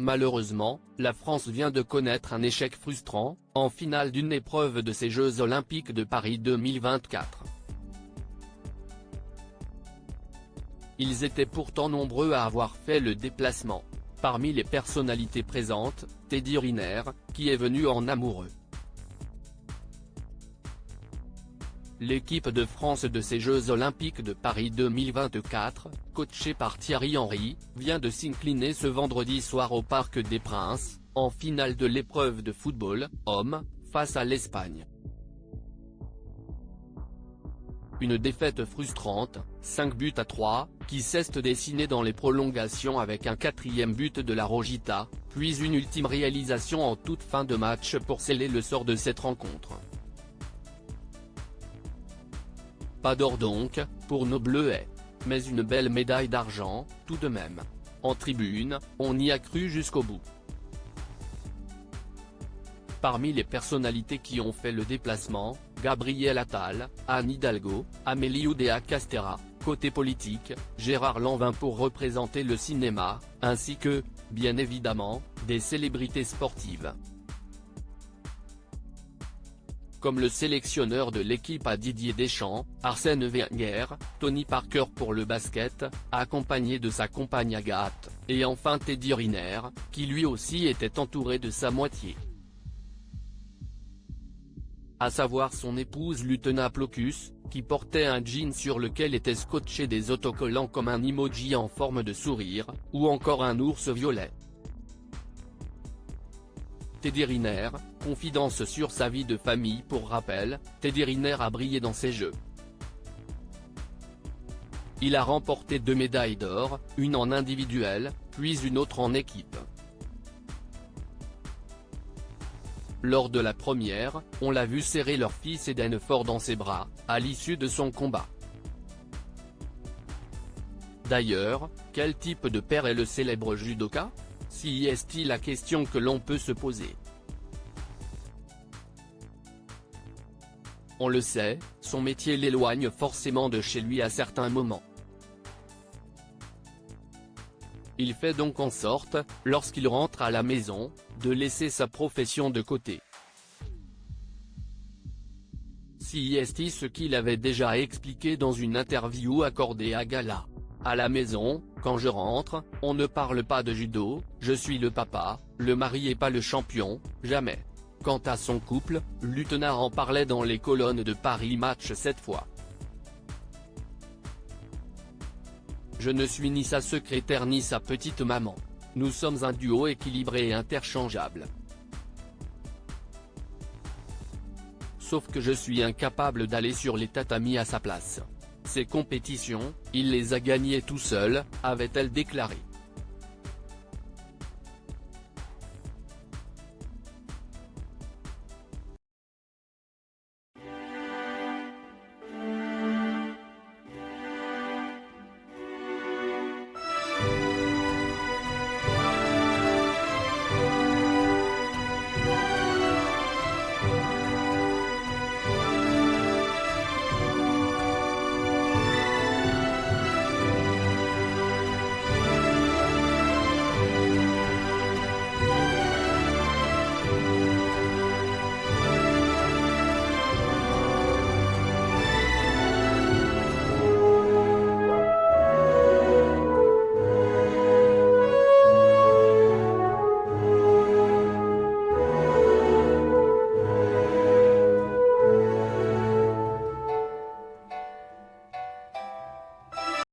Malheureusement, la France vient de connaître un échec frustrant, en finale d'une épreuve de ces Jeux Olympiques de Paris 2024. Ils étaient pourtant nombreux à avoir fait le déplacement. Parmi les personnalités présentes, Teddy Riner, qui est venu en amoureux. L'équipe de France de ces Jeux Olympiques de Paris 2024, coachée par Thierry Henry, vient de s'incliner ce vendredi soir au Parc des Princes, en finale de l'épreuve de football, hommes, face à l'Espagne. Une défaite frustrante, 5-3, qui s'est dessinée dans les prolongations avec un 4e but de la Rojita, puis une ultime réalisation en toute fin de match pour sceller le sort de cette rencontre. Pas d'or donc, pour nos Bleuets. Mais une belle médaille d'argent, tout de même. En tribune, on y a cru jusqu'au bout. Parmi les personnalités qui ont fait le déplacement, Gabriel Attal, Anne Hidalgo, Amélie Oudéa-Castéra, côté politique, Gérard Lanvin pour représenter le cinéma, ainsi que, bien évidemment, des célébrités sportives. Comme le sélectionneur de l'équipe à Didier Deschamps, Arsène Wenger, Tony Parker pour le basket, accompagné de sa compagne Agathe, et enfin Teddy Riner, qui lui aussi était entouré de sa moitié. À savoir son épouse Lutena Plokus, qui portait un jean sur lequel étaient scotchés des autocollants comme un emoji en forme de sourire, ou encore un ours violet. Teddy Riner, confidence sur sa vie de famille. Pour rappel, Teddy Riner a brillé dans ces Jeux. Il a remporté 2 médailles d'or, une en individuel, puis une autre en équipe. Lors de la première, on l'a vu serrer leur fils Eden fort dans ses bras, à l'issue de son combat. D'ailleurs, quel type de père est le célèbre judoka? Si est-il la question que l'on peut se poser. On le sait, son métier l'éloigne forcément de chez lui à certains moments. Il fait donc en sorte, lorsqu'il rentre à la maison, de laisser sa profession de côté. Si est ce qu'il avait déjà expliqué dans une interview accordée à Gala. À la maison, quand je rentre, on ne parle pas de judo, je suis le papa, le mari et pas le champion, jamais. Quant à son couple, Lutena en parlait dans les colonnes de Paris Match cette fois. Je ne suis ni sa secrétaire ni sa petite maman. Nous sommes un duo équilibré et interchangeable. Sauf que je suis incapable d'aller sur les tatamis à sa place. Ces compétitions, il les a gagnées tout seul, avait-elle déclaré.